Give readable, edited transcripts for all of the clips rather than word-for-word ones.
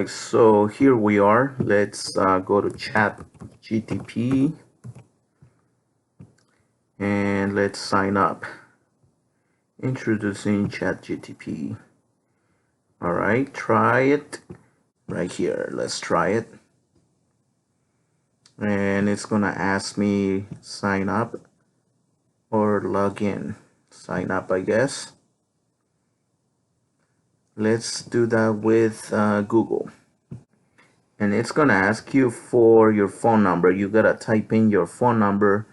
right, so here we are. Let's go to Chat GTP and let's sign up. Introducing Chat GTP. All right, try it right here. Let's try it. And it's gonna ask me sign up or log in. Sign up, I guess. Let's do that with Google. And it's gonna ask you for your phone number. You gotta type in your phone number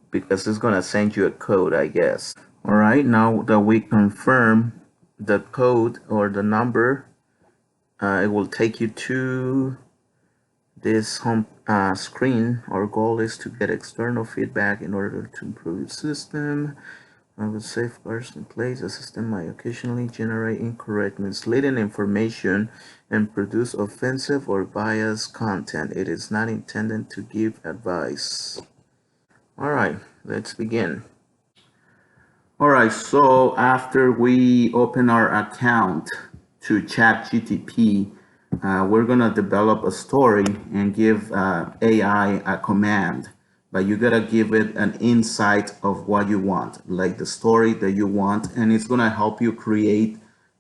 because it's gonna send you a code, I guess. All right, now that we confirm the code or the number, it will take you to this home screen. Our goal is to get external feedback in order to improve the system. With safeguards in place, the system might occasionally generate incorrect, misleading information and produce offensive or biased content. It is not intended to give advice. All right, let's begin. All right, so after we open our account to ChatGTP, we're gonna develop a story and give AI a command, but you gotta give it an insight of what you want, like the story that you want, and it's gonna help you create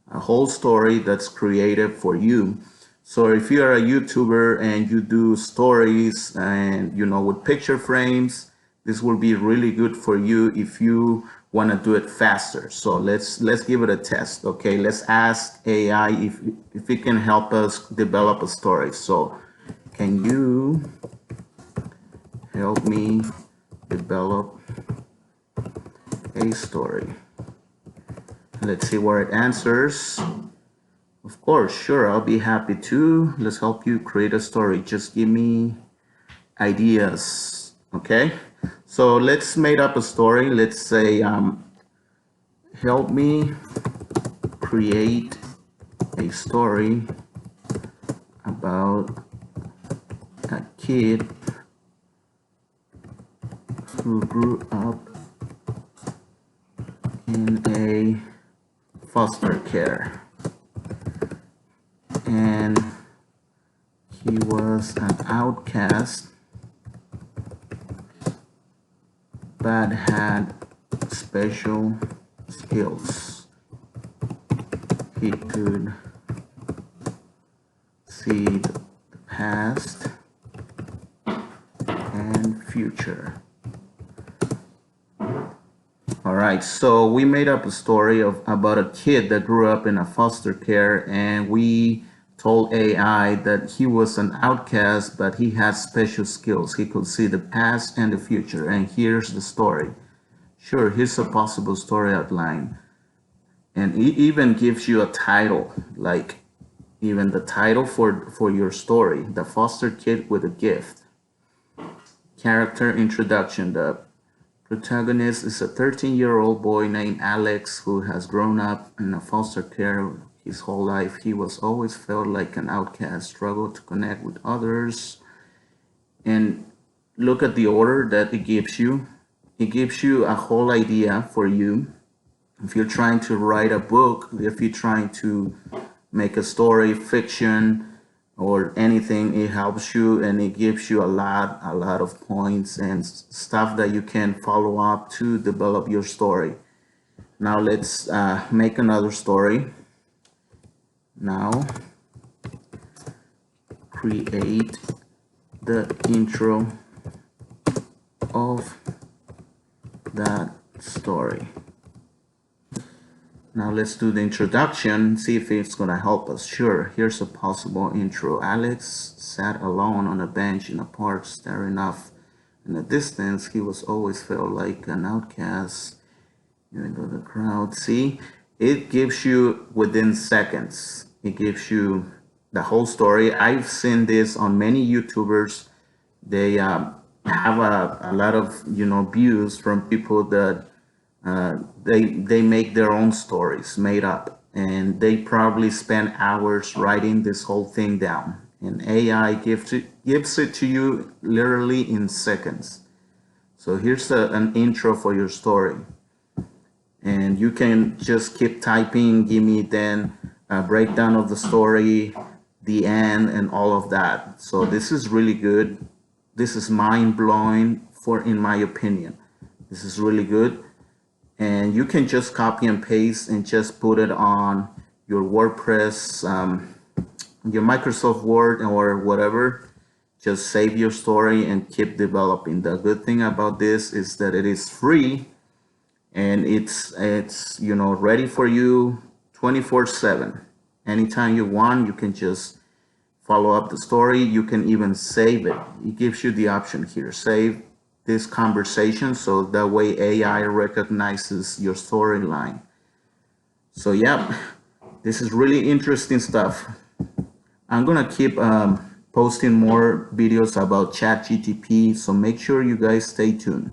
a whole story that's creative for you. So if you're a YouTuber and you do stories and with picture frames, this will be really good for you if you want to do it faster. So let's give it a test. Okay, let's ask AI if it can help us develop a story. So can you help me develop a story? Let's see where it answers. Of course, sure, I'll be happy to. Let's help you create a story. Just give me ideas. Okay, so let's make up a story. Let's say help me create a story about a kid who grew up in a foster care, and he was an outcast but had special skills. He could see the past and future. All right, so we made up a story about a kid that grew up in a foster care, and we told AI that he was an outcast, but he had special skills. He could see the past and the future, and here's the story. Sure, here's a possible story outline. And it even gives you a title, like even the title for your story, The Foster Kid with a Gift. Character introduction. The protagonist is a 13-year-old boy named Alex who has grown up in a foster care his whole life. He was always felt like an outcast, struggled to connect with others. And look at the order that it gives you. It gives you a whole idea for you. If you're trying to write a book, if you're trying to make a story, fiction, or anything, it helps you, and it gives you a lot of points and stuff that you can follow up to develop your story. Now let's make another story. Now create the intro of that story. Now let's do the introduction, see if it's gonna help us. Sure, here's a possible intro. Alex sat alone on a bench in a park, staring off in the distance. He was always felt like an outcast, even though the crowd. See, it gives you within seconds. It gives you the whole story. I've seen this on many YouTubers. They have a lot of views from people that they make their own stories made up, and they probably spend hours writing this whole thing down, and AI gives it to you literally in seconds. So here's an intro for your story, and you can just keep typing. Give me then a breakdown of the story, the end and all of that. So this is really good. This is mind-blowing for, in my opinion. This is really good. And you can just copy and paste and just put it on your WordPress, your Microsoft Word or whatever. Just save your story and keep developing. The good thing about this is that it is free, and it's ready for you 24/7. Anytime you want, you can just follow up the story. You can even save it. It gives you the option here, save this conversation, so that way AI recognizes your storyline. So yeah, this is really interesting stuff. I'm gonna keep posting more videos about ChatGPT, so make sure you guys stay tuned.